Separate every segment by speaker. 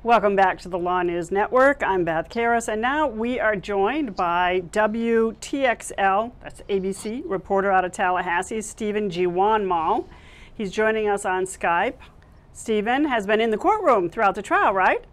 Speaker 1: Welcome back to the Law News Network. I'm Beth Karras, and now we are joined by WTXL, that's ABC, reporter out of Tallahassee, Stephen Jiwanmall. He's joining us on Skype. Stephen has been in the courtroom throughout the trial, right?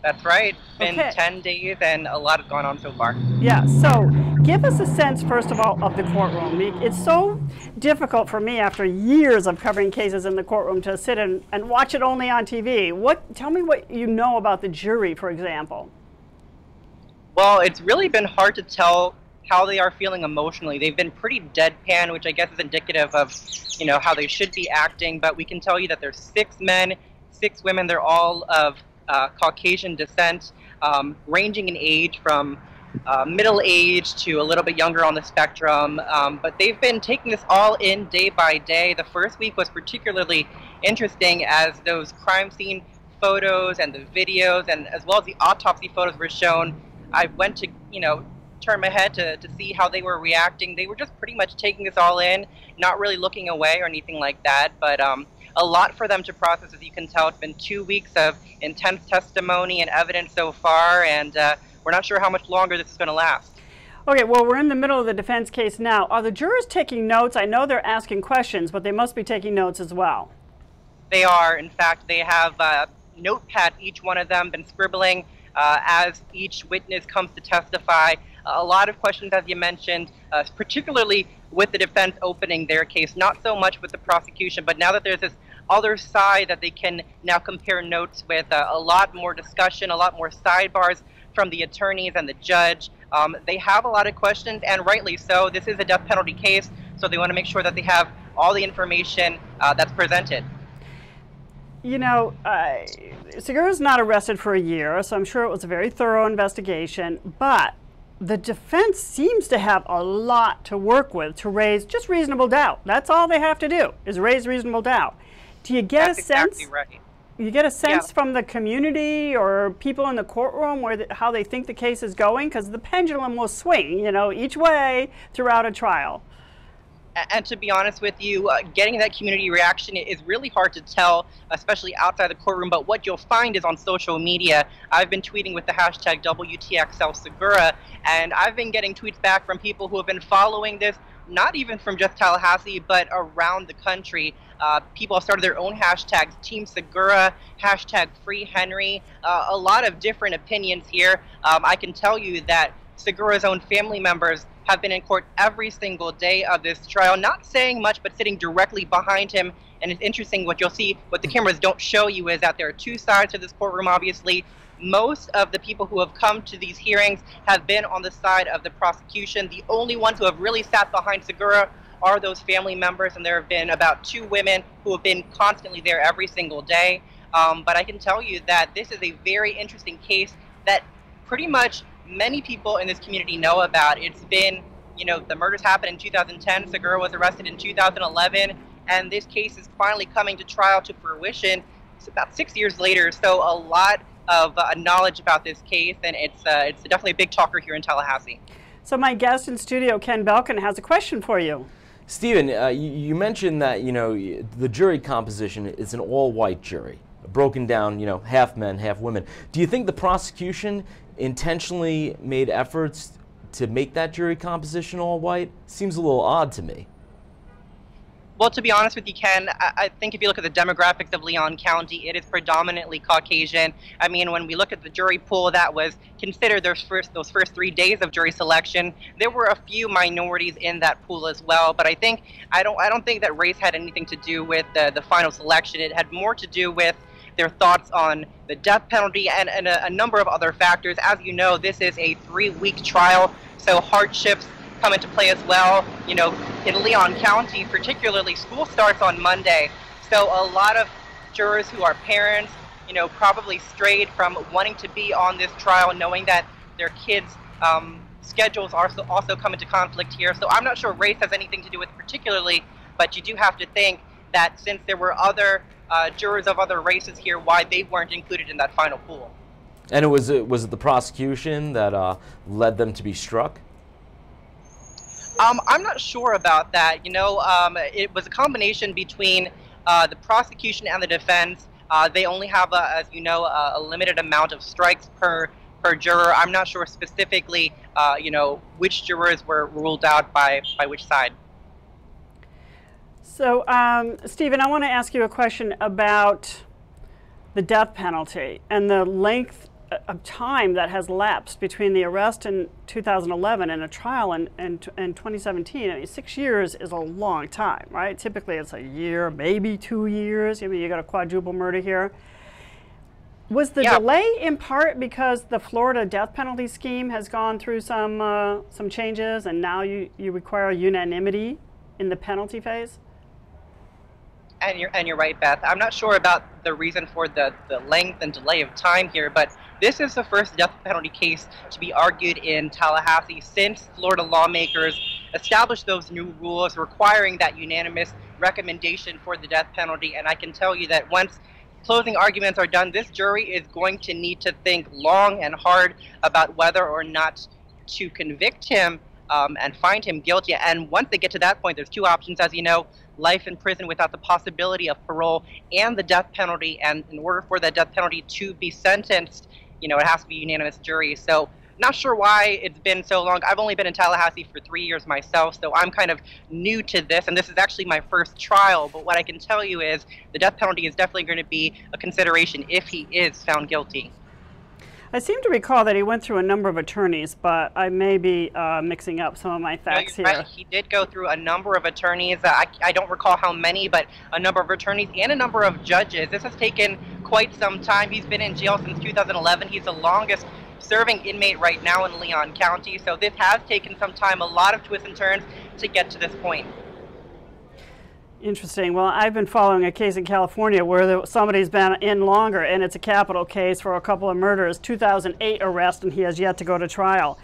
Speaker 2: That's right. It's been 10 days and a lot has gone on so far.
Speaker 1: Yeah, so give us a sense, first of all, of the courtroom. It's so difficult for me after years of covering cases in the courtroom to sit and watch it only on TV. Tell me what you know about the jury, for example.
Speaker 2: Well, it's really been hard to tell how they are feeling emotionally. They've been pretty deadpan, which I guess is indicative of, how they should be acting. But we can tell you that there's 6 men, 6 women. They're all of Caucasian descent, ranging in age from middle age to a little bit younger on the spectrum, but they've been taking this all in day by day. The first week was particularly interesting as those crime scene photos and the videos and as well as the autopsy photos were shown. I went to, turn my head to see how they were reacting. They were just pretty much taking this all in, not really looking away or anything like that, but a lot for them to process, as you can tell. It's been 2 weeks of intense testimony and evidence so far, and we're not sure how much longer this is going to last.
Speaker 1: Okay, well, we're in the middle of the defense case now. Are the jurors taking notes? I know they're asking questions, but they must be taking notes as well.
Speaker 2: They are. In fact, they have notepads, each one of them, been scribbling as each witness comes to testify. A lot of questions, as you mentioned, particularly with the defense opening their case, not so much with the prosecution, but now that there's this other side that they can now compare notes with, a lot more discussion, a lot more sidebars from the attorneys and the judge. They have a lot of questions, and rightly so. This is a death penalty case, so they want to make sure that they have all the information that's presented.
Speaker 1: Segura's not arrested for a year, so I'm sure it was a very thorough investigation, but the defense seems to have a lot to work with to raise just reasonable doubt. That's all they have to do, is raise reasonable doubt. Do you get
Speaker 2: That's
Speaker 1: a sense?
Speaker 2: Exactly right.
Speaker 1: You get a sense from the community or people in the courtroom how they think the case is going? Because the pendulum will swing, each way throughout a trial.
Speaker 2: And to be honest with you, getting that community reaction is really hard to tell, especially outside the courtroom. But what you'll find is on social media. I've been tweeting with the hashtag WTXL Segura, and I've been getting tweets back from people who have been following this, not even from just Tallahassee, but around the country. People have started their own hashtags, Team Segura, hashtag Free Henry, a lot of different opinions here. I can tell you that Segura's own family members have been in court every single day of this trial, not saying much, but sitting directly behind him. And it's interesting, what you'll see, what the cameras don't show you, is that there are 2 sides to this courtroom, obviously. Most of the people who have come to these hearings have been on the side of the prosecution. The only ones who have really sat behind Segura are those family members, and there have been about 2 women who have been constantly there every single day. But I can tell you that this is a very interesting case that pretty much many people in this community know about. It's been, the murders happened in 2010, Segura was arrested in 2011, and this case is finally coming to trial to fruition. It's about 6 years later, so a lot of knowledge about this case, and it's definitely a big talker here in Tallahassee.
Speaker 1: So my guest in studio, Ken Belkin, has a question for you.
Speaker 3: Stephen, you mentioned that, the jury composition is an all-white jury, broken down, half men, half women. Do you think the prosecution intentionally made efforts to make that jury composition all white? Seems a little odd to me.
Speaker 2: Well, to be honest with you, Ken, I think if you look at the demographics of Leon County, it is predominantly Caucasian. I mean, when we look at the jury pool that was considered those first 3 days of jury selection, there were a few minorities in that pool as well. But I don't think that race had anything to do with the final selection. It had more to do with their thoughts on the death penalty and a number of other factors. As you know, this is a 3-week trial, so hardships come into play as well. In Leon County, particularly, school starts on Monday, so a lot of jurors who are parents, probably strayed from wanting to be on this trial, knowing that their kids' schedules also come into conflict here. So I'm not sure race has anything to do with it particularly, but you do have to think that since there were other jurors of other races here, why they weren't included in that final pool.
Speaker 3: And was it the prosecution that led them to be struck?
Speaker 2: I'm not sure about that. It was a combination between the prosecution and the defense. They only have, as you know, a limited amount of strikes per juror. I'm not sure specifically, which jurors were ruled out by which side.
Speaker 1: So, Stephen, I want to ask you a question about the death penalty and the length of time that has lapsed between the arrest in 2011 and a trial in 2017. I mean, 6 years is a long time, right? Typically it's a year, maybe 2 years. I mean, you got a quadruple murder here. Was the delay in part because the Florida death penalty scheme has gone through some changes, and now you require unanimity in the penalty phase?
Speaker 2: And you're right, Beth. I'm not sure about the reason for the length and delay of time here, but this is the first death penalty case to be argued in Tallahassee since Florida lawmakers established those new rules requiring that unanimous recommendation for the death penalty. And I can tell you that once closing arguments are done, this jury is going to need to think long and hard about whether or not to convict him and find him guilty. And once they get to that point, there's two options, as you know: life in prison without the possibility of parole, and the death penalty. And in order for that death penalty to be sentenced, it has to be a unanimous jury. So not sure why it's been so long. I've only been in Tallahassee for 3 years myself, so I'm kind of new to this, and this is actually my first trial. But what I can tell you is the death penalty is definitely going to be a consideration if he is found guilty.
Speaker 1: I seem to recall that he went through a number of attorneys, but I may be mixing up some of my facts here.
Speaker 2: Right. He did go through a number of attorneys. I don't recall how many, but a number of attorneys and a number of judges. This has taken quite some time. He's been in jail since 2011. He's the longest serving inmate right now in Leon County. So this has taken some time, a lot of twists and turns to get to this point.
Speaker 1: Interesting. Well, I've been following a case in California where somebody's been in longer, and it's a capital case for a couple of murders, 2008 arrest, and he has yet to go to trial.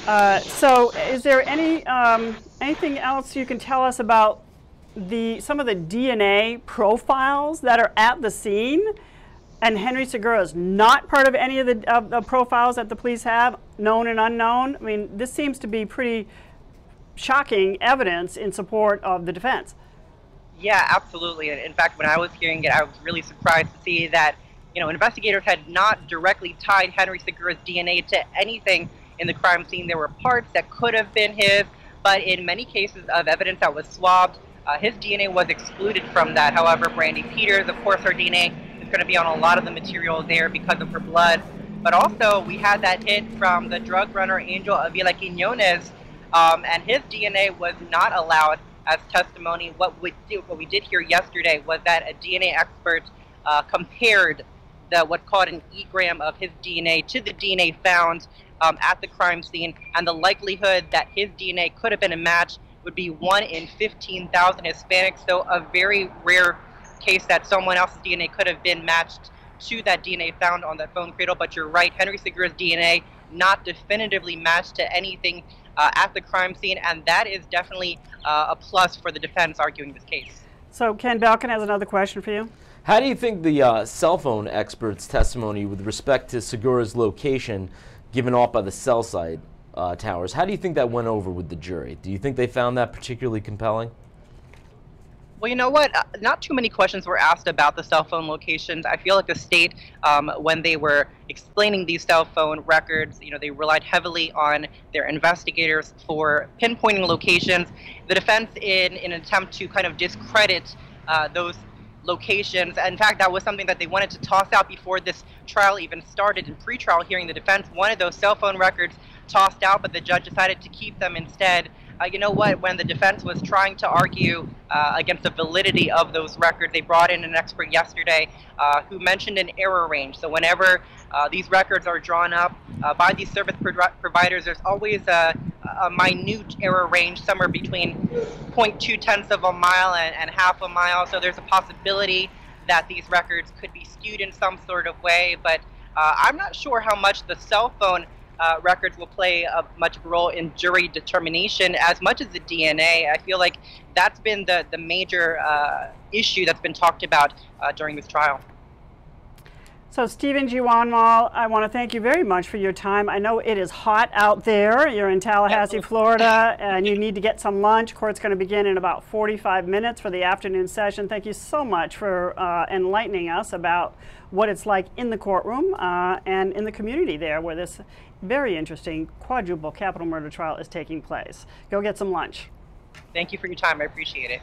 Speaker 1: So is there anything else you can tell us about some of the DNA profiles that are at the scene? And Henry Segura is not part of any of the profiles that the police have, known and unknown. I mean, this seems to be pretty shocking evidence in support of the defense.
Speaker 2: Yeah, absolutely. In fact, when I was hearing it, I was really surprised to see that, investigators had not directly tied Henry Segura's DNA to anything in the crime scene. There were parts that could have been his, but in many cases of evidence that was swabbed, his DNA was excluded from that. However, Brandy Peters, of course, her DNA is going to be on a lot of the material there because of her blood. But also, we had that hit from the drug runner Angel Avila Quiñones, and his DNA was not allowed as testimony. What we did hear yesterday was that a DNA expert compared what's called an E-gram of his DNA to the DNA found at the crime scene, and the likelihood that his DNA could have been a match would be 1 in 15,000 Hispanics. So a very rare case that someone else's DNA could have been matched to that DNA found on that phone cradle. But you're right, Henry Segura's DNA not definitively matched to anything at the crime scene, and that is definitely a plus for the defense arguing this case.
Speaker 1: So Ken Belkin has another question for you.
Speaker 3: How do you think the cell phone expert's testimony with respect to Segura's location given off by the cell site towers, how do you think that went over with the jury? Do you think they found that particularly compelling?
Speaker 2: Well, you know what? Not too many questions were asked about the cell phone locations. I feel like the state, when they were explaining these cell phone records, they relied heavily on their investigators for pinpointing locations. The defense, in an attempt to kind of discredit those locations, in fact, that was something that they wanted to toss out before this trial even started. In pre-trial hearing, the defense wanted those cell phone records tossed out, but the judge decided to keep them instead. You know what, when the defense was trying to argue against the validity of those records, they brought in an expert yesterday who mentioned an error range. So whenever these records are drawn up by these service providers, there's always a minute error range, somewhere between 0.2 of a mile and half a mile. So there's a possibility that these records could be skewed in some sort of way, but I'm not sure how much the cell phone records will play a much role in jury determination as much as the DNA. I feel like that's been the major issue that's been talked about during this trial.
Speaker 1: So Stephen Jiwanmall, I want to thank you very much for your time. I know it is hot out there. You're in Tallahassee, Florida, and you need to get some lunch. Court's going to begin in about 45 minutes for the afternoon session. Thank you so much for enlightening us about what it's like in the courtroom and in the community there where this very interesting quadruple capital murder trial is taking place. Go get some lunch.
Speaker 2: Thank you for your time. I appreciate it.